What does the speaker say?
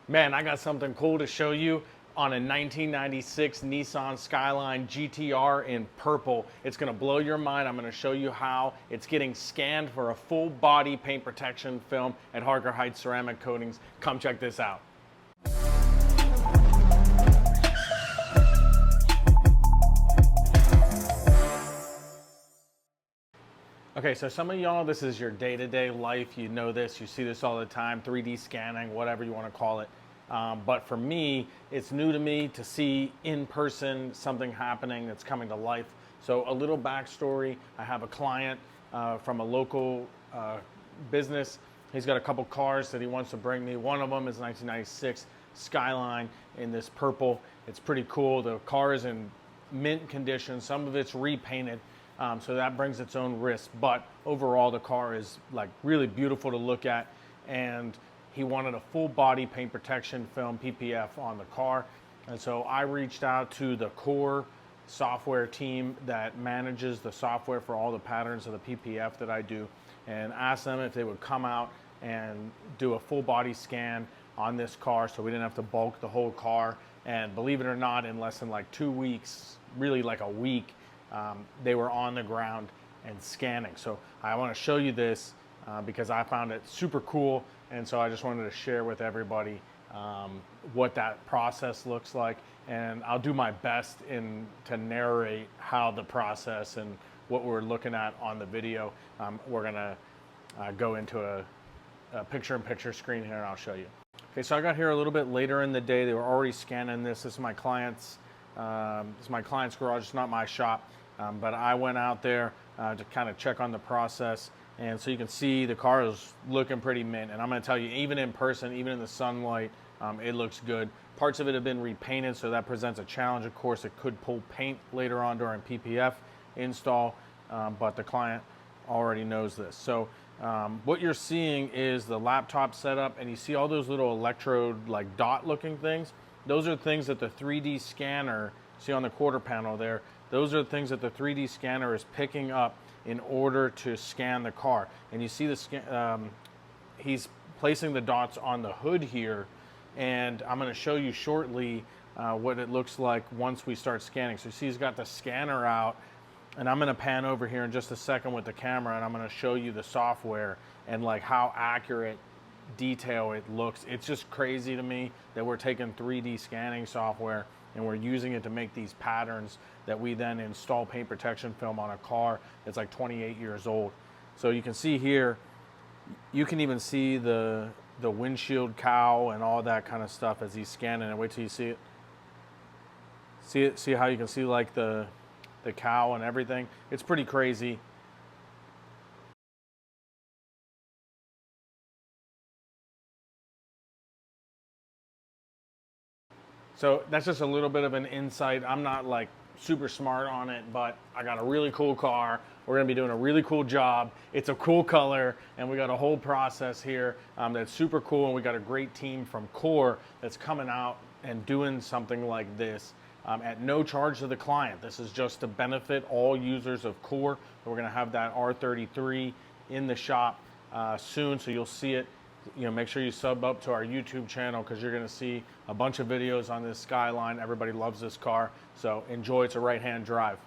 Man, I got something cool to show you on a 1996 Nissan Skyline GTR in purple. It's gonna blow your mind. I'm gonna show you how it's getting scanned for a full body paint protection film at Harker Heights Ceramic Coatings. Come check this out. Okay, so some of y'all, this is your day-to-day life. You know this, you see this all the time, 3D scanning, whatever you want to call it. But for me, it's new to me to see in person something happening that's coming to life. So a little backstory, I have a client from a local business. He's got a couple cars that he wants to bring me. One of them is 1996 Skyline in this purple. It's pretty cool. The car is in mint condition. Some of it's repainted. So that brings its own risk, but overall the car is like really beautiful to look at, and he wanted a full body paint protection film PPF on the car. And so I reached out to the core software team that manages the software for all the patterns of the PPF that I do, and asked them if they would come out and do a full body scan on this car so we didn't have to bulk the whole car. And believe it or not, in less than like 2 weeks, really like a week, they were on the ground and scanning. So I want to show you this because I found it super cool, and so I just wanted to share with everybody what that process looks like, and I'll do my best to narrate how the process and what we're looking at on the video. We're gonna go into a picture-in-picture screen here, and I'll show you. Okay, so I got here a little bit later in the day. They were already scanning this. This is my client's garage. It's not my shop. But I went out there to kind of check on the process, and so you can see the car is looking pretty mint. And I'm going to tell you, even in person, even in the sunlight, it looks good. Parts of it have been repainted, so that presents a challenge. Of course, it could pull paint later on during PPF install, but the client already knows this. So what you're seeing is the laptop setup, and you see all those little electrode, like dot looking things. Those are things that the 3D scanner, see on the quarter panel there, those are the things that the 3D scanner is picking up in order to scan the car. And you see he's placing the dots on the hood here, and I'm going to show you shortly what it looks like once we start scanning. So you see he's got the scanner out, and I'm going to pan over here in just a second with the camera, and I'm going to show you the software and like how accurate detail it looks. It's just crazy to me that we're taking 3D scanning software and we're using it to make these patterns that we then install paint protection film on a car that's like 28 years old. So you can see here, you can even see the windshield cowl and all that kind of stuff as he's scanning it. Wait till you see it. See how you can see like the cowl and everything. It's pretty crazy. So that's just a little bit of an insight. I'm not like super smart on it, but I got a really cool car. We're gonna be doing a really cool job. It's a cool color, and we got a whole process here that's super cool, and we got a great team from Core that's coming out and doing something like this at no charge to the client. This is just to benefit all users of Core. We're gonna have that R33 in the shop soon, so you'll see it. You know, make sure you sub up to our YouTube channel because you're going to see a bunch of videos on this Skyline. Everybody loves this car, so enjoy. It's a right-hand drive.